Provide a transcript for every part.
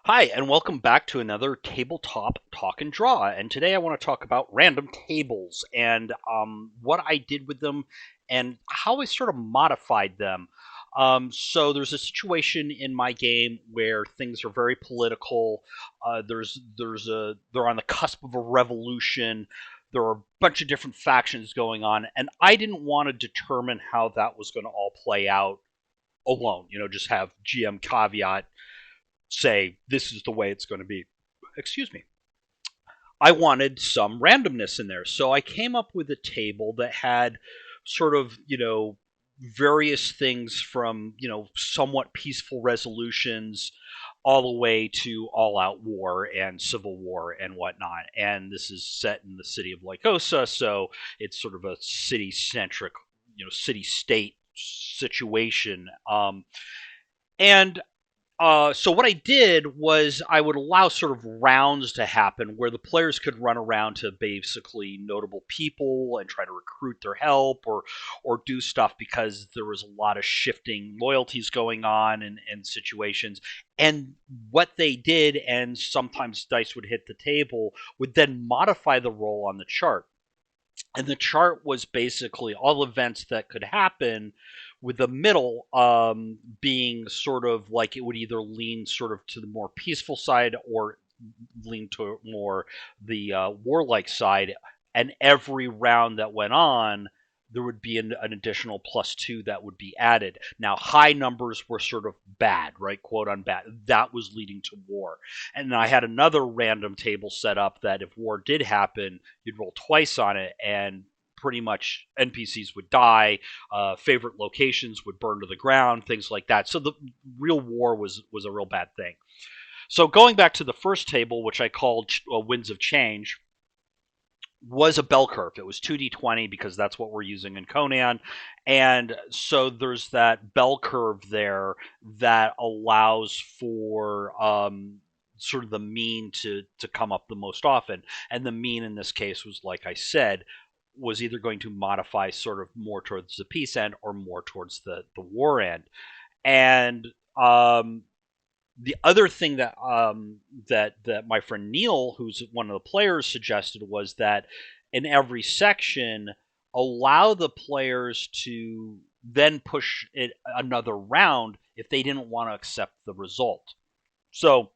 Hi, and welcome back to another tabletop talk and draw. And today I want to talk about random tables and what I did with them and how I sort of modified them. So there's a situation in my game where things are very political. They're on the cusp of a revolution. There are a bunch of different factions going on, and I didn't want to determine how that was going to all play out alone. Just have GM caveat say this is the way it's going to be. Excuse me. I wanted some randomness in there. So I came up with a table that had sort of, various things from, somewhat peaceful resolutions all the way to all out war and civil war and whatnot. And this is set in the city of Lycosa, so it's sort of a city centric, city state situation. And so what I did was I would allow sort of rounds to happen where the players could run around to basically notable people and try to recruit their help or do stuff because there was a lot of shifting loyalties going on in situations. And what they did, and sometimes dice would hit the table, would then modify the roll on the chart. And the chart was basically all events that could happen, with the middle being sort of like it would either lean sort of to the more peaceful side or lean to more the warlike side. And every round that went on, there would be an additional +2 that would be added. Now, high numbers were sort of bad, right? Quote on bad. That was leading to war. And I had another random table set up that if war did happen, you'd roll twice on it, and pretty much NPCs would die, favorite locations would burn to the ground, things like that. So the real war was a real bad thing. So going back to the first table, which I called Winds of Change, was a bell curve. It was 2d20 because that's what we're using in Conan. And so there's that bell curve there that allows for sort of the mean to come up the most often. And the mean in this case was, like I said, was either going to modify sort of more towards the peace end or more towards the war end. And the other thing that my friend Neil, who's one of the players, suggested was that in every section, allow the players to then push it another round if they didn't want to accept the result. So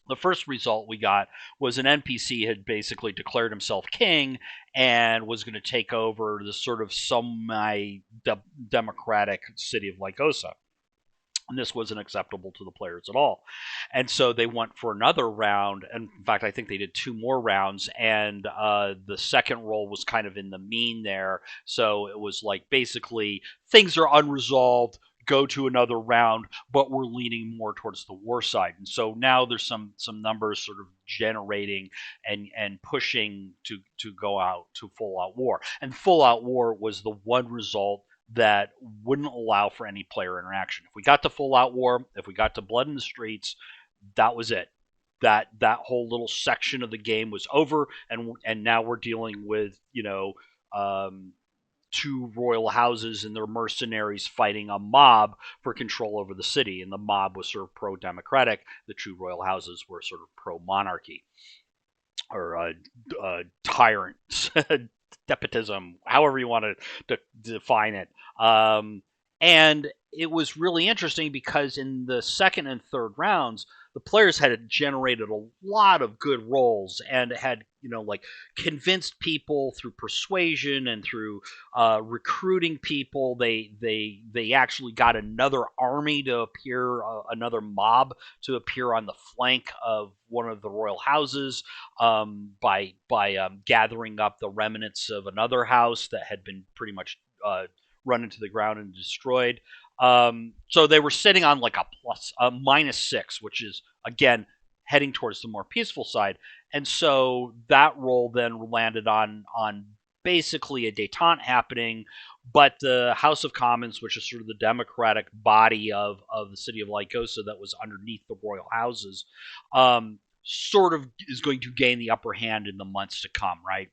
the first result we got was an NPC had basically declared himself king and was going to take over the sort of semi democratic city of Lycosa. And this wasn't acceptable to the players at all. And so they went for another round. And in fact, I think they did two more rounds. And the second roll was kind of in the mean there. So it was like basically things are unresolved. Go to another round, but we're leaning more towards the war side. And so now there's some numbers sort of generating and pushing to go out to full out war. And full out war was the one result that wouldn't allow for any player interaction. If we got to full out war, if we got to blood in the streets, that was it. That whole little section of the game was over, and now we're dealing with two royal houses and their mercenaries fighting a mob for control over the city, and the mob was sort of pro-democratic. The two royal houses were sort of pro-monarchy or tyrant despotism, however you want to define it. And it was really interesting because in the second and third rounds, the players had generated a lot of good rolls and had, like convinced people through persuasion and through recruiting people. They actually got another army to appear, another mob to appear on the flank of one of the royal houses by gathering up the remnants of another house that had been pretty much run into the ground and destroyed. So they were sitting on like a -6, which is again heading towards the more peaceful side. And so that roll then landed on basically a détente happening, but the House of Commons, which is sort of the democratic body of the city of Lycosa that was underneath the royal houses, sort of is going to gain the upper hand in the months to come, right?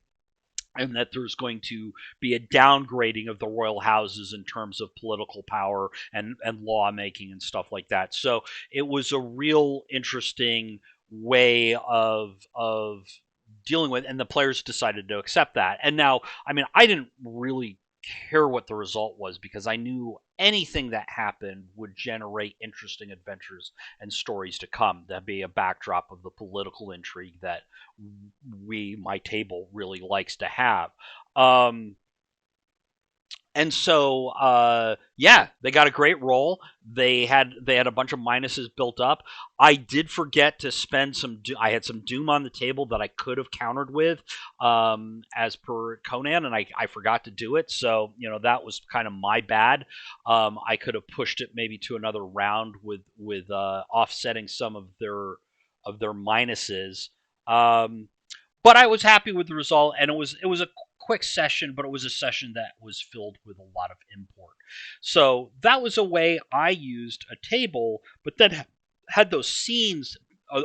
and that there's going to be a downgrading of the royal houses in terms of political power and lawmaking and stuff like that. So it was a real interesting way of dealing with, and the players decided to accept that. And now, I mean, I didn't really care what the result was because I knew anything that happened would generate interesting adventures and stories to come. That'd be a backdrop of the political intrigue that my table really likes to have. Um, and so, yeah, they got a great roll. They had a bunch of minuses built up. I did forget to spend some. I had some doom on the table that I could have countered with, as per Conan, and I forgot to do it. So that was kind of my bad. I could have pushed it maybe to another round with offsetting some of their minuses. Um, but I was happy with the result, and it was a quick session, but it was a session that was filled with a lot of import. So that was a way I used a table, but then had those scenes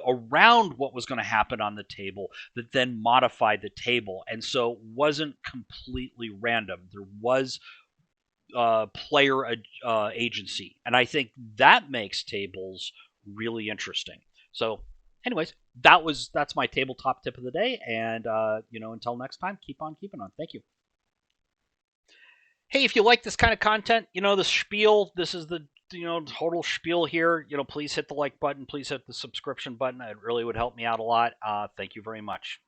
around what was going to happen on the table that then modified the table, and so it wasn't completely random. There was player agency, and I think that makes tables really interesting. So, anyways, that's my tabletop tip of the day, and until next time, keep on keeping on. Thank you. Hey, if you like this kind of content, the spiel. This is the total spiel here. Please hit the like button. Please hit the subscription button. It really would help me out a lot. Thank you very much.